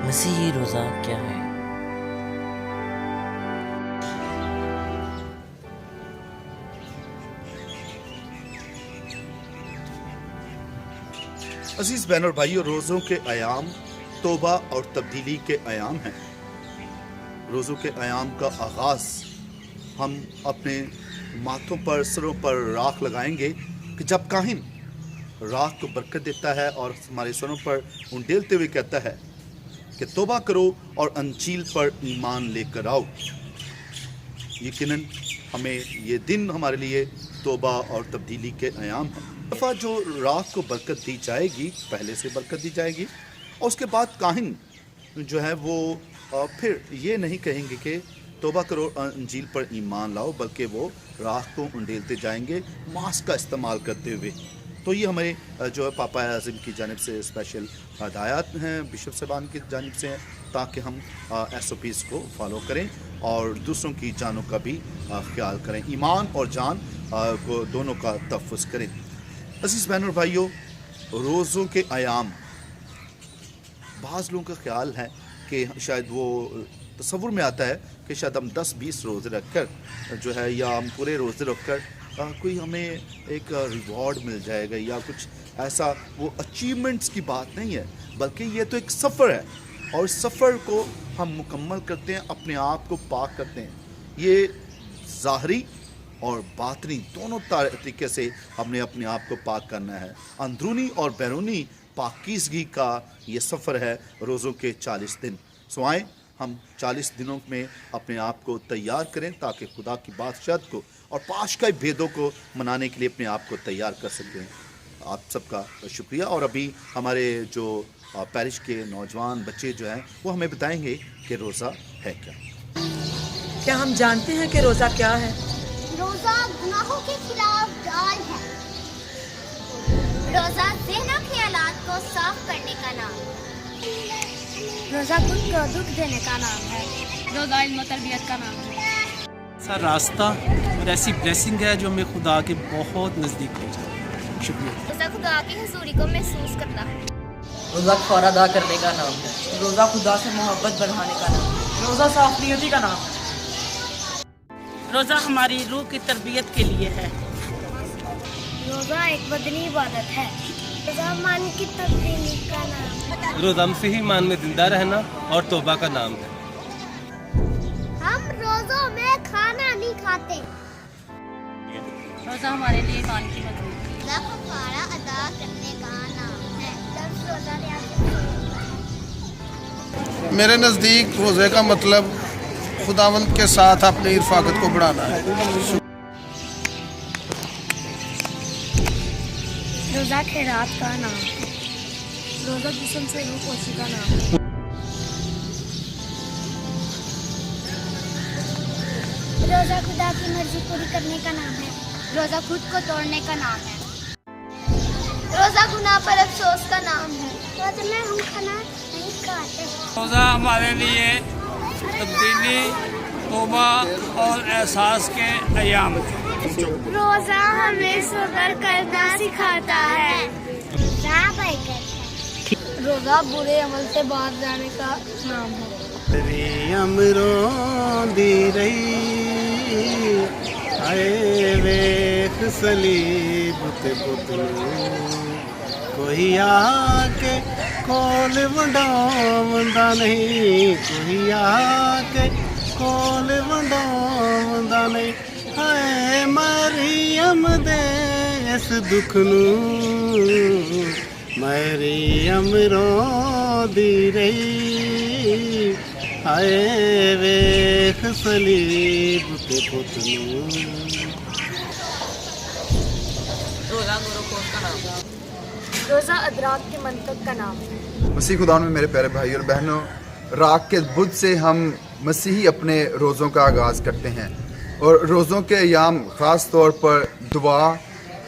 مسیحی روزہ کیا ہے؟ عزیز بہن اور بھائیو، روزوں کے ایام توبہ اور تبدیلی کے ایام ہیں۔ روزوں کے ایام کا آغاز ہم اپنے ماتھوں پر، سروں پر راکھ لگائیں گے کہ جب کاہن راکھ کو برکت دیتا ہے اور ہمارے سروں پر انڈیلتے ہوئے کہتا ہے کہ توبہ کرو اور انجیل پر ایمان لے کر آؤ۔ یقیناً ہمیں یہ دن ہمارے لیے توبہ اور تبدیلی کے ایام ہیں۔ دفعہ جو راکھ کو برکت دی جائے گی، پہلے سے برکت دی جائے گی، اور اس کے بعد کاہن جو ہے وہ پھر یہ نہیں کہیں گے کہ توبہ کرو انجیل پر ایمان لاؤ، بلکہ وہ راکھ کو انڈیلتے جائیں گے ماسک کا استعمال کرتے ہوئے۔ تو یہ ہمارے جو ہے پاپا اعظم کی جانب سے اسپیشل ہدایات ہیں، بشپ صاحبان کی جانب سے ہیں، تاکہ ہم ایس او پیز کو فالو کریں اور دوسروں کی جانوں کا بھی خیال کریں، ایمان اور جان کو دونوں کا تحفظ کریں۔ عزیز بہن اور بھائیوں، روزوں کے ایام، بعض لوگوں کا خیال ہے کہ شاید وہ تصور میں آتا ہے کہ شاید ہم 10-20 روزے رکھ کر جو ہے، یا ہم پورے روزے رکھ کر کوئی ہمیں ایک ریوارڈ مل جائے گا یا کچھ ایسا۔ وہ اچیومنٹس کی بات نہیں ہے، بلکہ یہ تو ایک سفر ہے، اور اس سفر کو ہم مکمل کرتے ہیں، اپنے آپ کو پاک کرتے ہیں۔ یہ ظاہری اور باطنی دونوں طریقے سے ہم نے اپنے آپ کو پاک کرنا ہے۔ اندرونی اور بیرونی پاکیزگی کا یہ سفر ہے روزوں کے 40 دن۔ سو آئیں ہم 40 دنوں میں اپنے آپ کو تیار کریں تاکہ خدا کی بادشاہت کو اور پاشکائی بھیدوں کو منانے کے لیے اپنے آپ کو تیار کر سکیں۔ آپ سب کا شکریہ۔ اور ابھی ہمارے جو پیرش کے نوجوان بچے جو ہیں وہ ہمیں بتائیں گے کہ روزہ ہے کیا۔ کیا ہم جانتے ہیں کہ روزہ کیا ہے؟ روزہ گناہوں کے خلاف ڈال ہے۔ روزہ ذہن و خیالات کو صاف کرنے کا نام ہے۔ روزہ خود کو دکھ دینے کا نام ہے۔ روزہ علم و تربیت کا نام ہے۔ ایسا راستہ اور ایسی بلیسنگ ہے جو ہمیں خدا کے بہت نزدیک لے جائے۔ شکریہ۔ روزہ خدا کی حضوری کو محسوس کرنا ہے۔ روزہ کفارہ ادا کرنے کا نام ہے۔ روزہ خدا سے محبت بڑھانے کا نام ہے۔ روزہ صاف نیتی کا نام ہے۔ روزہ ہماری روح کی تربیت کے لیے ہے۔ روزہ ایک بدنی عبادت ہے۔ روزہ من کی تبدیلی کا نام ہے۔ روزہ مسیحی ایمان میں زندہ رہنا اور توبہ کا نام ہے۔ ہم روزوں میں کھانا نہیں کھاتے۔ روزہ ہمارے لیے ایمان کی مدد ہے۔ روزہ کفارہ ادا کرنے کا نام ہے۔ جب روزہ ریاست میرے نزدیک روزے کا مطلب خداوند کے ساتھ اپنی رفاقت کو بڑھانا ہے۔ روزہ خیرات کا نام ہے۔ روزہ جسم سے روح پوشی کا نام ہے۔ روزہ خدا کی مرضی پوری کرنے کا نام ہے۔ روزہ خود کو توڑنے کا نام ہے۔ روزہ گناہ پر افسوس کا نام ہے۔ روزے میں ہم کھانا نہیں کھاتے۔ روزہ ہمارے لیے تبدیلی، توبہ اور احساس کے ایام ہیں۔ روزہ ہمیں صبر کرنا سکھاتا ہے۔ روزہ برکت ہے۔ روزہ برے عمل سے باز جانے کا نام ہے۔ امروں دی رہی اے ویخ صلیب تے پتلو، کوئی آ کے کول ونڈاوندا نہیں، کوئی آ کے کول ونڈاوندا نہیں۔ ہائے مریم دے اس دکھ نوں، مریم رو دی رہی ہائے ویخ صلیب تے پت نوں۔ روزہ گروکوس کا نام ہے۔ روزہ ادراک کی منطق کا نام ہے۔ مسیح خدا میں میرے پیارے بھائی اور بہنوں، راکھ کے بدھ سے ہم مسیحی اپنے روزوں کا آغاز کرتے ہیں، اور روزوں کے ایام خاص طور پر دعا،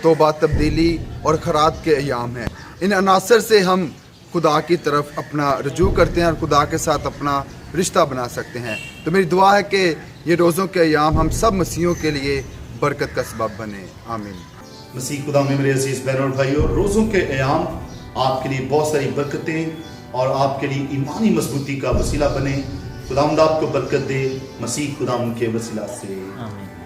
توبہ، تبدیلی اور خیرات کے ایام ہیں۔ ان عناصر سے ہم خدا کی طرف اپنا رجوع کرتے ہیں اور خدا کے ساتھ اپنا رشتہ بنا سکتے ہیں۔ تو میری دعا ہے کہ یہ روزوں کے ایام ہم سب مسیحیوں کے لیے برکت کا سبب بنے۔ آمین۔ مسیح خدا میں میرے عزیز بہنوں اور بھائیوں، روزوں کے ایام آپ کے لیے بہت ساری برکتیں اور آپ کے لیے ایمانی مضبوطی کا وسیلہ بنے. خداوند آپ کو برکت دے، مسیح خداوند کے وسیلہ سے. آمین.